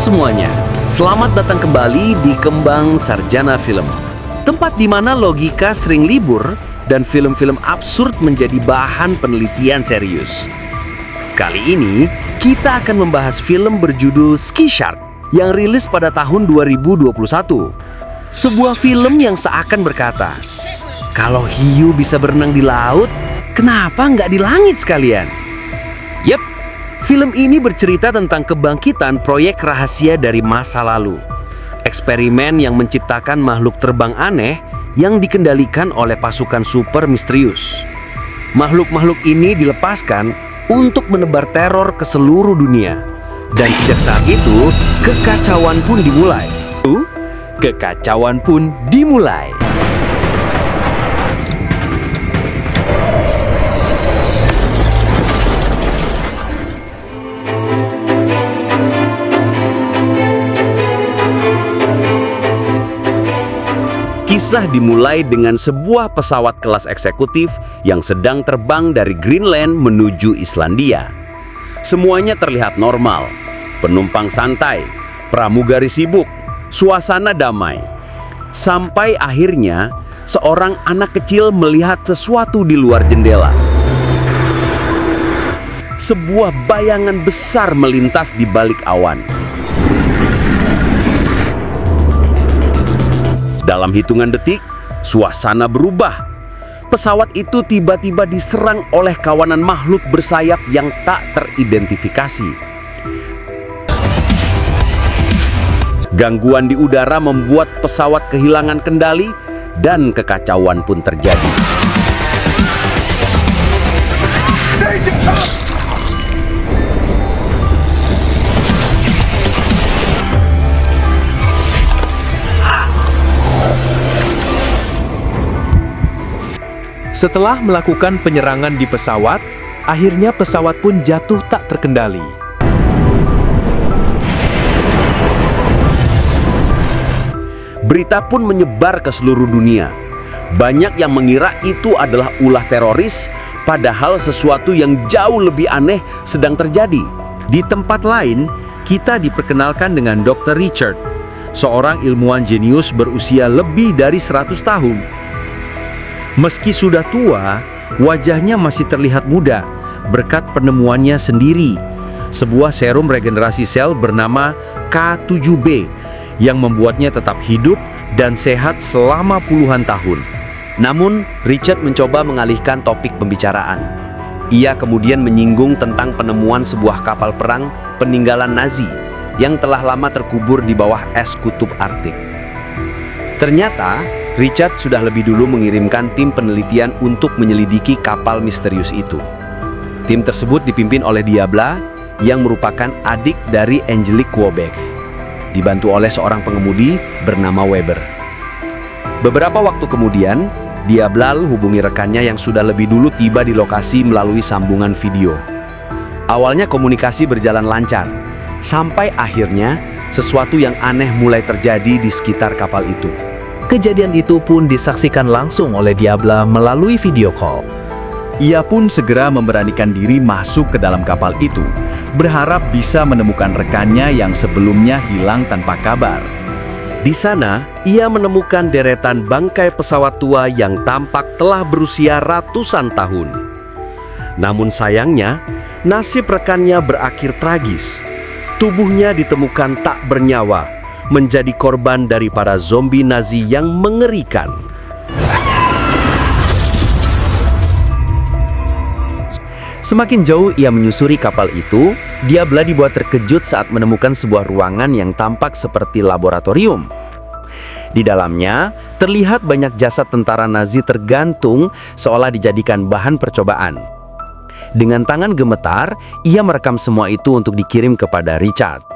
semuanya, selamat datang kembali di Kembang Sarjana Film, tempat di mana logika sering libur dan film-film absurd menjadi bahan penelitian serius. Kali ini, kita akan membahas film berjudul Ski Shark yang rilis pada tahun 2021. Sebuah film yang seakan berkata, kalau hiu bisa berenang di laut, kenapa nggak di langit sekalian? Yep, film ini bercerita tentang kebangkitan proyek rahasia dari masa lalu. Eksperimen yang menciptakan makhluk terbang aneh yang dikendalikan oleh pasukan super misterius. Makhluk-makhluk ini dilepaskan untuk menebar teror ke seluruh dunia. Dan sejak saat itu, kekacauan pun dimulai. Kisah dimulai dengan sebuah pesawat kelas eksekutif yang sedang terbang dari Greenland menuju Islandia. Semuanya terlihat normal, penumpang santai, pramugari sibuk, suasana damai. Sampai akhirnya, seorang anak kecil melihat sesuatu di luar jendela. Sebuah bayangan besar melintas di balik awan. Dalam hitungan detik, suasana berubah. Pesawat itu tiba-tiba diserang oleh kawanan makhluk bersayap yang tak teridentifikasi. Gangguan di udara membuat pesawat kehilangan kendali dan kekacauan pun terjadi. Setelah melakukan penyerangan di pesawat, akhirnya pesawat pun jatuh tak terkendali. Berita pun menyebar ke seluruh dunia. Banyak yang mengira itu adalah ulah teroris, padahal sesuatu yang jauh lebih aneh sedang terjadi. Di tempat lain, kita diperkenalkan dengan Dr. Richard, seorang ilmuwan jenius berusia lebih dari 100 tahun. Meski sudah tua, wajahnya masih terlihat muda berkat penemuannya sendiri, sebuah serum regenerasi sel bernama K7B yang membuatnya tetap hidup dan sehat selama puluhan tahun. Namun, Richard mencoba mengalihkan topik pembicaraan. Ia kemudian menyinggung tentang penemuan sebuah kapal perang peninggalan Nazi yang telah lama terkubur di bawah es kutub Arktik. Ternyata, Richard sudah lebih dulu mengirimkan tim penelitian untuk menyelidiki kapal misterius itu. Tim tersebut dipimpin oleh Diabla yang merupakan adik dari Angelique Quebec, dibantu oleh seorang pengemudi bernama Weber. Beberapa waktu kemudian, Diabla hubungi rekannya yang sudah lebih dulu tiba di lokasi melalui sambungan video. Awalnya komunikasi berjalan lancar, sampai akhirnya sesuatu yang aneh mulai terjadi di sekitar kapal itu. Kejadian itu pun disaksikan langsung oleh Diabla melalui video call. Ia pun segera memberanikan diri masuk ke dalam kapal itu, berharap bisa menemukan rekannya yang sebelumnya hilang tanpa kabar. Di sana, ia menemukan deretan bangkai pesawat tua yang tampak telah berusia ratusan tahun. Namun sayangnya, nasib rekannya berakhir tragis. Tubuhnya ditemukan tak bernyawa, menjadi korban dari para zombie Nazi yang mengerikan. Semakin jauh ia menyusuri kapal itu, Diabla dibuat terkejut saat menemukan sebuah ruangan yang tampak seperti laboratorium. Di dalamnya, terlihat banyak jasad tentara Nazi tergantung seolah dijadikan bahan percobaan. Dengan tangan gemetar, ia merekam semua itu untuk dikirim kepada Richard.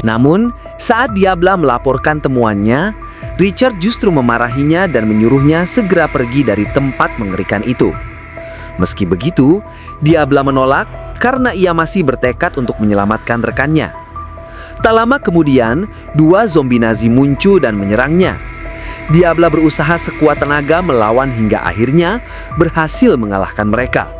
Namun, saat Diabla melaporkan temuannya, Richard justru memarahinya dan menyuruhnya segera pergi dari tempat mengerikan itu. Meski begitu, Diabla menolak karena ia masih bertekad untuk menyelamatkan rekannya. Tak lama kemudian, 2 zombie Nazi muncul dan menyerangnya. Diabla berusaha sekuat tenaga melawan hingga akhirnya berhasil mengalahkan mereka.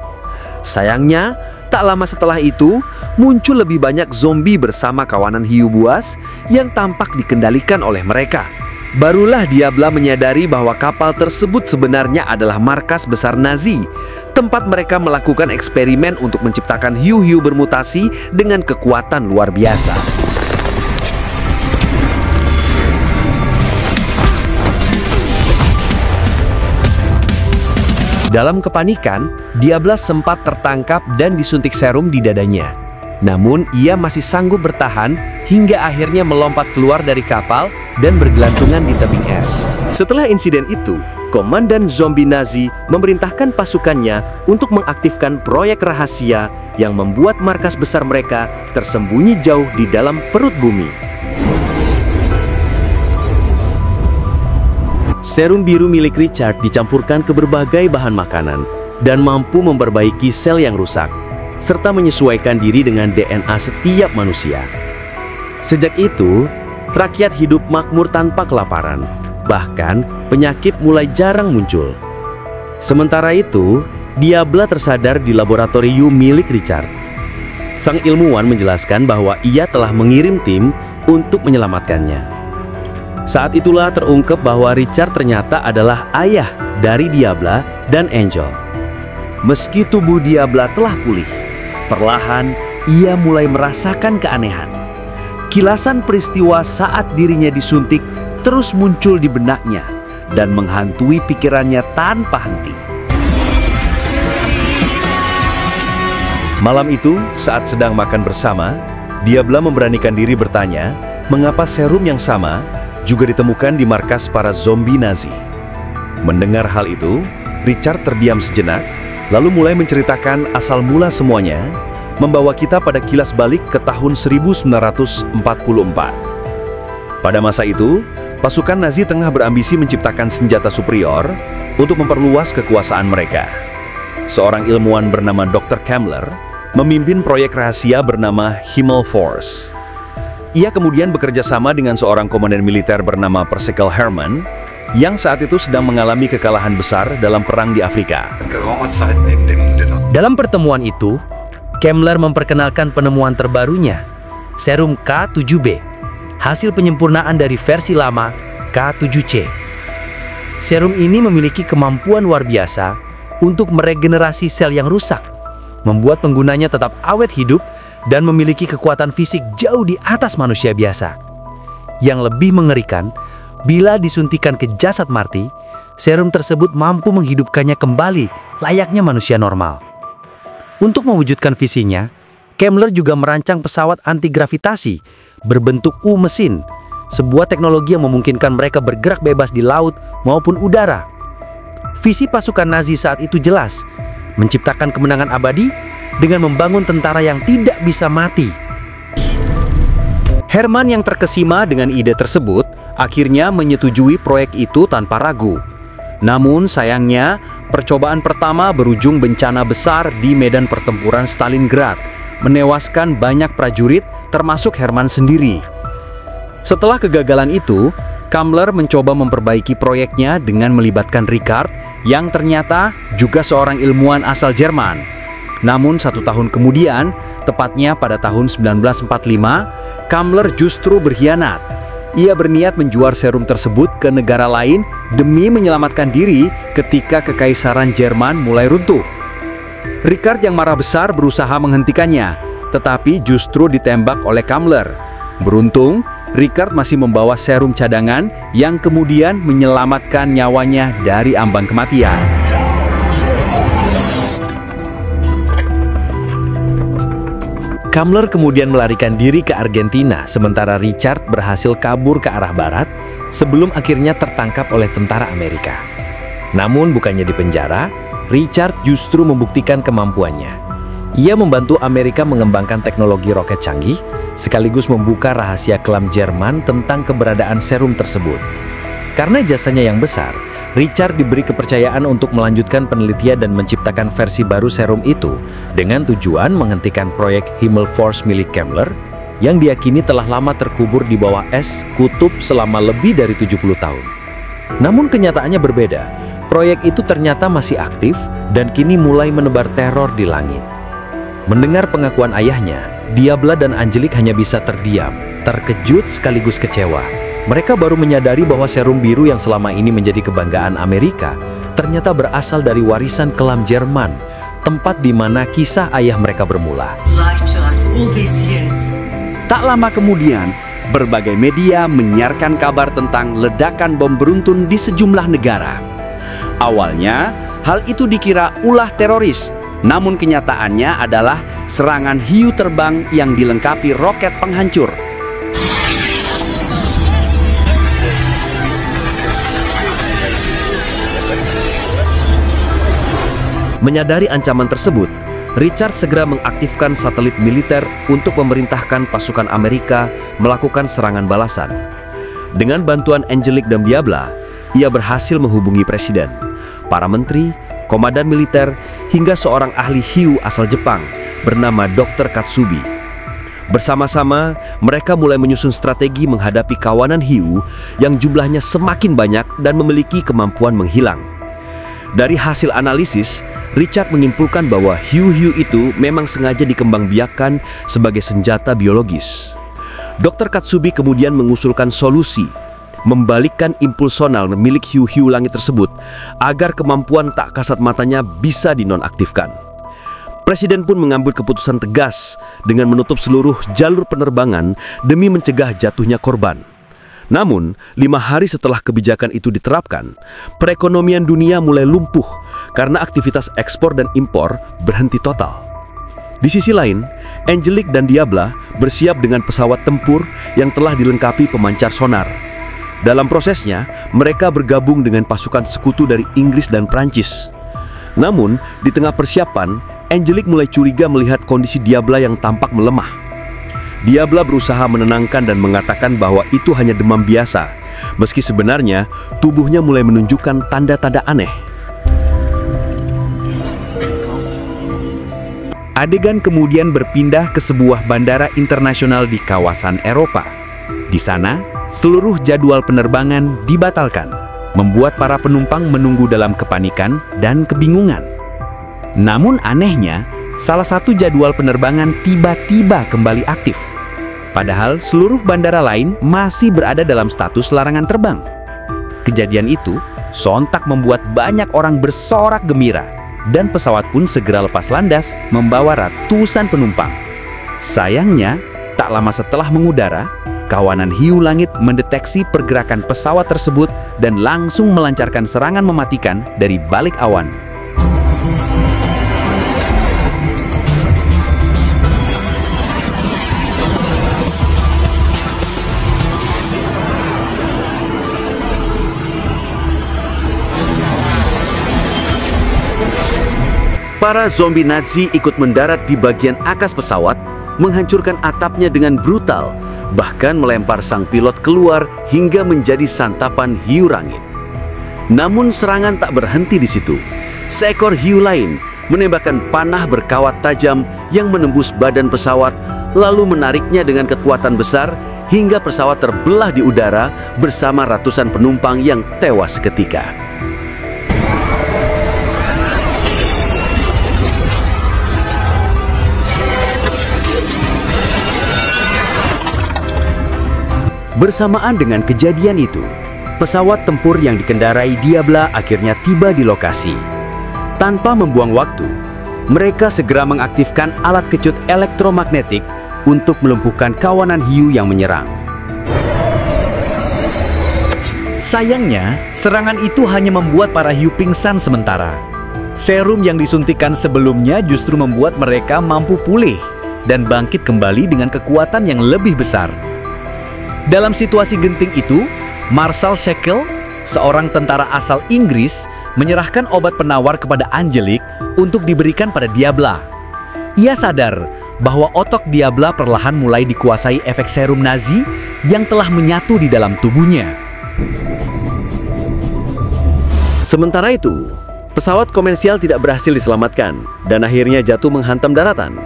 Sayangnya, tak lama setelah itu, muncul lebih banyak zombie bersama kawanan hiu buas yang tampak dikendalikan oleh mereka. Barulah Diabla menyadari bahwa kapal tersebut sebenarnya adalah markas besar Nazi, tempat mereka melakukan eksperimen untuk menciptakan hiu-hiu bermutasi dengan kekuatan luar biasa. Dalam kepanikan, Diabla sempat tertangkap dan disuntik serum di dadanya. Namun, ia masih sanggup bertahan hingga akhirnya melompat keluar dari kapal dan bergelantungan di tebing es. Setelah insiden itu, Komandan Zombie Nazi memerintahkan pasukannya untuk mengaktifkan proyek rahasia yang membuat markas besar mereka tersembunyi jauh di dalam perut bumi. Serum biru milik Richard dicampurkan ke berbagai bahan makanan dan mampu memperbaiki sel yang rusak, serta menyesuaikan diri dengan DNA setiap manusia. Sejak itu, rakyat hidup makmur tanpa kelaparan, bahkan penyakit mulai jarang muncul. Sementara itu, Diabla tersadar di laboratorium milik Richard. Sang ilmuwan menjelaskan bahwa ia telah mengirim tim untuk menyelamatkannya. Saat itulah terungkap bahwa Richard ternyata adalah ayah dari Diabla dan Angel. Meski tubuh Diabla telah pulih, perlahan ia mulai merasakan keanehan. Kilasan peristiwa saat dirinya disuntik terus muncul di benaknya dan menghantui pikirannya tanpa henti. Malam itu, saat sedang makan bersama, Diabla memberanikan diri bertanya, mengapa serum yang sama juga ditemukan di markas para zombie Nazi. Mendengar hal itu, Richard terdiam sejenak, lalu mulai menceritakan asal mula semuanya, membawa kita pada kilas balik ke tahun 1944. Pada masa itu, pasukan Nazi tengah berambisi menciptakan senjata superior untuk memperluas kekuasaan mereka. Seorang ilmuwan bernama Dr. Kammler memimpin proyek rahasia bernama Himmelforce. Ia kemudian bekerja sama dengan seorang komandan militer bernama Percival Hermann yang saat itu sedang mengalami kekalahan besar dalam perang di Afrika. Dalam pertemuan itu, Kammler memperkenalkan penemuan terbarunya, serum K7B, hasil penyempurnaan dari versi lama K7C. Serum ini memiliki kemampuan luar biasa untuk meregenerasi sel yang rusak, membuat penggunanya tetap awet hidup dan memiliki kekuatan fisik jauh di atas manusia biasa. Yang lebih mengerikan, bila disuntikan ke jasad Marty, serum tersebut mampu menghidupkannya kembali layaknya manusia normal. Untuk mewujudkan visinya, Kammler juga merancang pesawat anti-gravitasi berbentuk U mesin, sebuah teknologi yang memungkinkan mereka bergerak bebas di laut maupun udara. Visi pasukan Nazi saat itu jelas, menciptakan kemenangan abadi dengan membangun tentara yang tidak bisa mati. Hermann yang terkesima dengan ide tersebut akhirnya menyetujui proyek itu tanpa ragu. Namun sayangnya, percobaan pertama berujung bencana besar di medan pertempuran Stalingrad, menewaskan banyak prajurit termasuk Hermann sendiri. Setelah kegagalan itu, Kammler mencoba memperbaiki proyeknya dengan melibatkan Richard yang ternyata juga seorang ilmuwan asal Jerman. Namun 1 tahun kemudian, tepatnya pada tahun 1945, Kammler justru berkhianat. Ia berniat menjual serum tersebut ke negara lain demi menyelamatkan diri ketika kekaisaran Jerman mulai runtuh. Richard yang marah besar berusaha menghentikannya, tetapi justru ditembak oleh Kammler. Beruntung, Richard masih membawa serum cadangan yang kemudian menyelamatkan nyawanya dari ambang kematian. Kammler kemudian melarikan diri ke Argentina, sementara Richard berhasil kabur ke arah barat sebelum akhirnya tertangkap oleh tentara Amerika. Namun bukannya dipenjara, Richard justru membuktikan kemampuannya. Ia membantu Amerika mengembangkan teknologi roket canggih, sekaligus membuka rahasia kelam Jerman tentang keberadaan serum tersebut. Karena jasanya yang besar, Richard diberi kepercayaan untuk melanjutkan penelitian dan menciptakan versi baru serum itu dengan tujuan menghentikan proyek Himmelforce milik Kammler yang diyakini telah lama terkubur di bawah es kutub selama lebih dari 70 tahun. Namun kenyataannya berbeda. Proyek itu ternyata masih aktif dan kini mulai menebar teror di langit. Mendengar pengakuan ayahnya, Diabla dan Angelique hanya bisa terdiam, terkejut sekaligus kecewa. Mereka baru menyadari bahwa serum biru yang selama ini menjadi kebanggaan Amerika ternyata berasal dari warisan kelam Jerman, tempat di mana kisah ayah mereka bermula. Tak lama kemudian, berbagai media menyiarkan kabar tentang ledakan bom beruntun di sejumlah negara. Awalnya, hal itu dikira ulah teroris, namun kenyataannya adalah serangan hiu terbang yang dilengkapi roket penghancur. Menyadari ancaman tersebut, Richard segera mengaktifkan satelit militer untuk memerintahkan pasukan Amerika melakukan serangan balasan. Dengan bantuan Angelique dan Diabla, ia berhasil menghubungi presiden, para menteri, komandan militer, hingga seorang ahli hiu asal Jepang bernama Dr. Katsubi. Bersama-sama, mereka mulai menyusun strategi menghadapi kawanan hiu yang jumlahnya semakin banyak dan memiliki kemampuan menghilang. Dari hasil analisis, Richard menyimpulkan bahwa hiu-hiu itu memang sengaja dikembangbiakkan sebagai senjata biologis. Dr. Katsubi kemudian mengusulkan solusi, membalikkan impuls sonar milik hiu-hiu langit tersebut agar kemampuan tak kasat matanya bisa dinonaktifkan. Presiden pun mengambil keputusan tegas dengan menutup seluruh jalur penerbangan demi mencegah jatuhnya korban. Namun, 5 hari setelah kebijakan itu diterapkan, perekonomian dunia mulai lumpuh karena aktivitas ekspor dan impor berhenti total. Di sisi lain, Angelique dan Diabla bersiap dengan pesawat tempur yang telah dilengkapi pemancar sonar. Dalam prosesnya, mereka bergabung dengan pasukan sekutu dari Inggris dan Prancis. Namun, di tengah persiapan, Angelique mulai curiga melihat kondisi Diabla yang tampak melemah. Diabla berusaha menenangkan dan mengatakan bahwa itu hanya demam biasa, meski sebenarnya tubuhnya mulai menunjukkan tanda-tanda aneh. Adegan kemudian berpindah ke sebuah bandara internasional di kawasan Eropa. Di sana, seluruh jadwal penerbangan dibatalkan, membuat para penumpang menunggu dalam kepanikan dan kebingungan. Namun anehnya, salah satu jadwal penerbangan tiba-tiba kembali aktif. Padahal seluruh bandara lain masih berada dalam status larangan terbang. Kejadian itu sontak membuat banyak orang bersorak gembira, dan pesawat pun segera lepas landas membawa ratusan penumpang. Sayangnya, tak lama setelah mengudara, kawanan hiu langit mendeteksi pergerakan pesawat tersebut dan langsung melancarkan serangan mematikan dari balik awan. Para zombie Nazi ikut mendarat di bagian akas pesawat, menghancurkan atapnya dengan brutal, bahkan melempar sang pilot keluar hingga menjadi santapan hiu langit. Namun serangan tak berhenti di situ. Seekor hiu lain menembakkan panah berkawat tajam yang menembus badan pesawat, lalu menariknya dengan kekuatan besar hingga pesawat terbelah di udara bersama ratusan penumpang yang tewas seketika. Bersamaan dengan kejadian itu, pesawat tempur yang dikendarai Diabla akhirnya tiba di lokasi. Tanpa membuang waktu, mereka segera mengaktifkan alat kecut elektromagnetik untuk melumpuhkan kawanan hiu yang menyerang. Sayangnya, serangan itu hanya membuat para hiu pingsan sementara. Serum yang disuntikan sebelumnya justru membuat mereka mampu pulih dan bangkit kembali dengan kekuatan yang lebih besar. Dalam situasi genting itu, Marshal Shackle, seorang tentara asal Inggris, menyerahkan obat penawar kepada Angelique untuk diberikan pada Diabla. Ia sadar bahwa otak Diabla perlahan mulai dikuasai efek serum Nazi yang telah menyatu di dalam tubuhnya. Sementara itu, pesawat komersial tidak berhasil diselamatkan dan akhirnya jatuh menghantam daratan.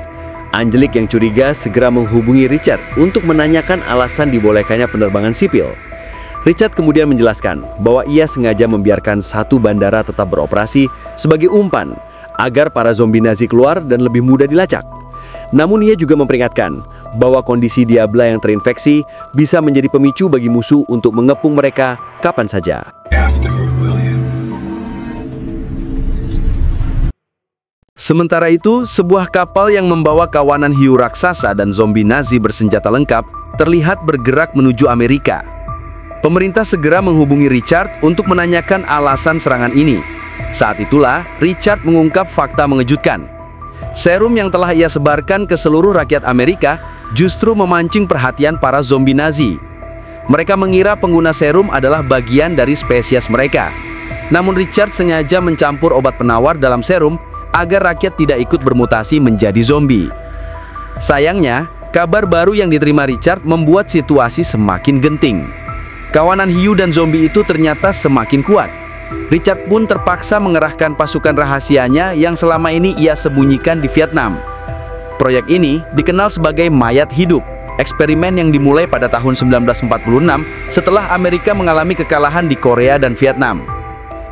Angelique yang curiga segera menghubungi Richard untuk menanyakan alasan dibolehkannya penerbangan sipil. Richard kemudian menjelaskan bahwa ia sengaja membiarkan satu bandara tetap beroperasi sebagai umpan agar para zombie Nazi keluar dan lebih mudah dilacak. Namun ia juga memperingatkan bahwa kondisi Diabla yang terinfeksi bisa menjadi pemicu bagi musuh untuk mengepung mereka kapan saja. Sementara itu, sebuah kapal yang membawa kawanan hiu raksasa dan zombie Nazi bersenjata lengkap terlihat bergerak menuju Amerika. Pemerintah segera menghubungi Richard untuk menanyakan alasan serangan ini. Saat itulah, Richard mengungkap fakta mengejutkan. Serum yang telah ia sebarkan ke seluruh rakyat Amerika justru memancing perhatian para zombie Nazi. Mereka mengira pengguna serum adalah bagian dari spesies mereka. Namun Richard sengaja mencampur obat penawar dalam serum agar rakyat tidak ikut bermutasi menjadi zombie. Sayangnya, kabar baru yang diterima Richard membuat situasi semakin genting. Kawanan hiu dan zombie itu ternyata semakin kuat. Richard pun terpaksa mengerahkan pasukan rahasianya yang selama ini ia sembunyikan di Vietnam. Proyek ini dikenal sebagai Mayat Hidup, eksperimen yang dimulai pada tahun 1946 setelah Amerika mengalami kekalahan di Korea dan Vietnam.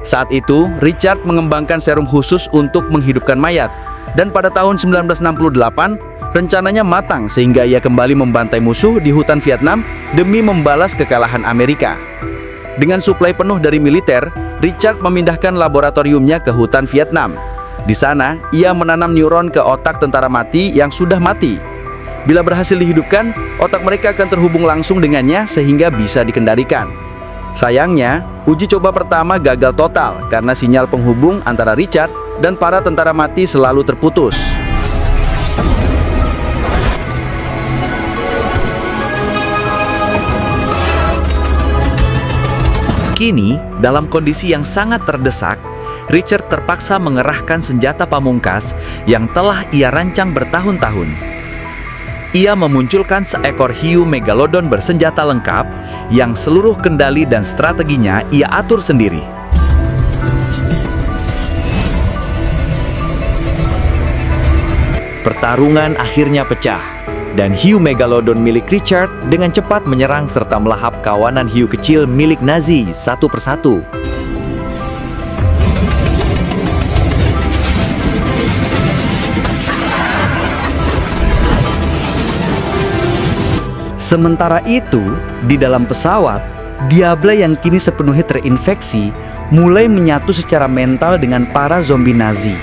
Saat itu, Richard mengembangkan serum khusus untuk menghidupkan mayat, dan pada tahun 1968, rencananya matang sehingga ia kembali membantai musuh di hutan Vietnam demi membalas kekalahan Amerika. Dengan suplai penuh dari militer, Richard memindahkan laboratoriumnya ke hutan Vietnam. Di sana, ia menanam neuron ke otak tentara mati yang sudah mati. Bila berhasil dihidupkan, otak mereka akan terhubung langsung dengannya sehingga bisa dikendalikan. Sayangnya, uji coba pertama gagal total karena sinyal penghubung antara Richard dan para tentara mati selalu terputus. Kini, dalam kondisi yang sangat terdesak, Richard terpaksa mengerahkan senjata pamungkas yang telah ia rancang bertahun-tahun. Ia memunculkan seekor hiu megalodon bersenjata lengkap yang seluruh kendali dan strateginya ia atur sendiri. Pertarungan akhirnya pecah, dan hiu megalodon milik Richard dengan cepat menyerang serta melahap kawanan hiu kecil milik Nazi satu persatu. Sementara itu, di dalam pesawat, Diabla yang kini sepenuhnya terinfeksi mulai menyatu secara mental dengan para zombie Nazi.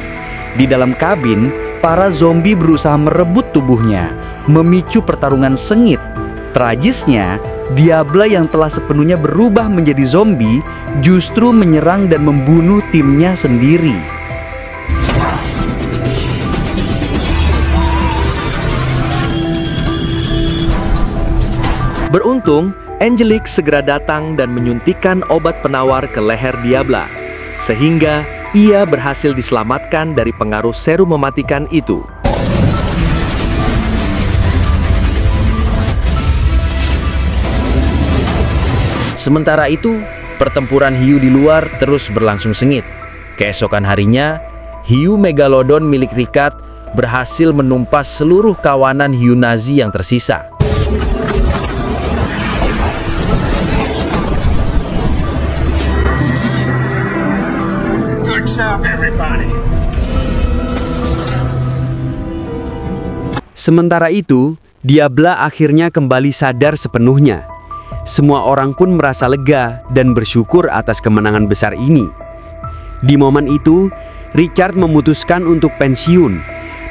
Di dalam kabin, para zombie berusaha merebut tubuhnya, memicu pertarungan sengit. Tragisnya, Diabla yang telah sepenuhnya berubah menjadi zombie justru menyerang dan membunuh timnya sendiri. Beruntung, Angelique segera datang dan menyuntikkan obat penawar ke leher Diabla, sehingga ia berhasil diselamatkan dari pengaruh serum mematikan itu. Sementara itu, pertempuran hiu di luar terus berlangsung sengit. Keesokan harinya, hiu megalodon milik Richard berhasil menumpas seluruh kawanan hiu Nazi yang tersisa. Sementara itu, Diabla akhirnya kembali sadar sepenuhnya. Semua orang pun merasa lega dan bersyukur atas kemenangan besar ini. Di momen itu, Richard memutuskan untuk pensiun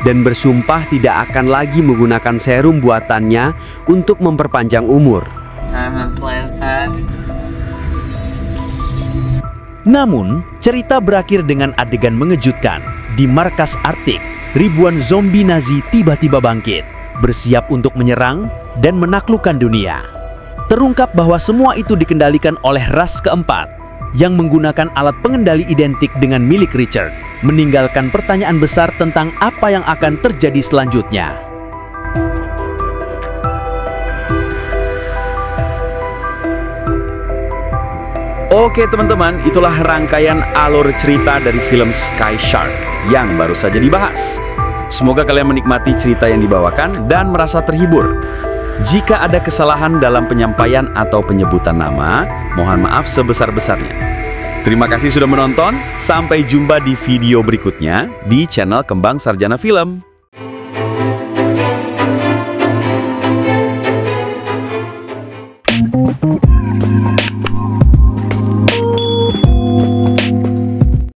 dan bersumpah tidak akan lagi menggunakan serum buatannya untuk memperpanjang umur. Namun, cerita berakhir dengan adegan mengejutkan. Di markas Arktik, ribuan zombie Nazi tiba-tiba bangkit, bersiap untuk menyerang dan menaklukkan dunia. Terungkap bahwa semua itu dikendalikan oleh ras keempat yang menggunakan alat pengendali identik dengan milik Richard, meninggalkan pertanyaan besar tentang apa yang akan terjadi selanjutnya. Oke teman-teman, itulah rangkaian alur cerita dari film Sky Shark yang baru saja dibahas. Semoga kalian menikmati cerita yang dibawakan dan merasa terhibur. Jika ada kesalahan dalam penyampaian atau penyebutan nama, mohon maaf sebesar-besarnya. Terima kasih sudah menonton, sampai jumpa di video berikutnya di channel Kembang Sarjana Film.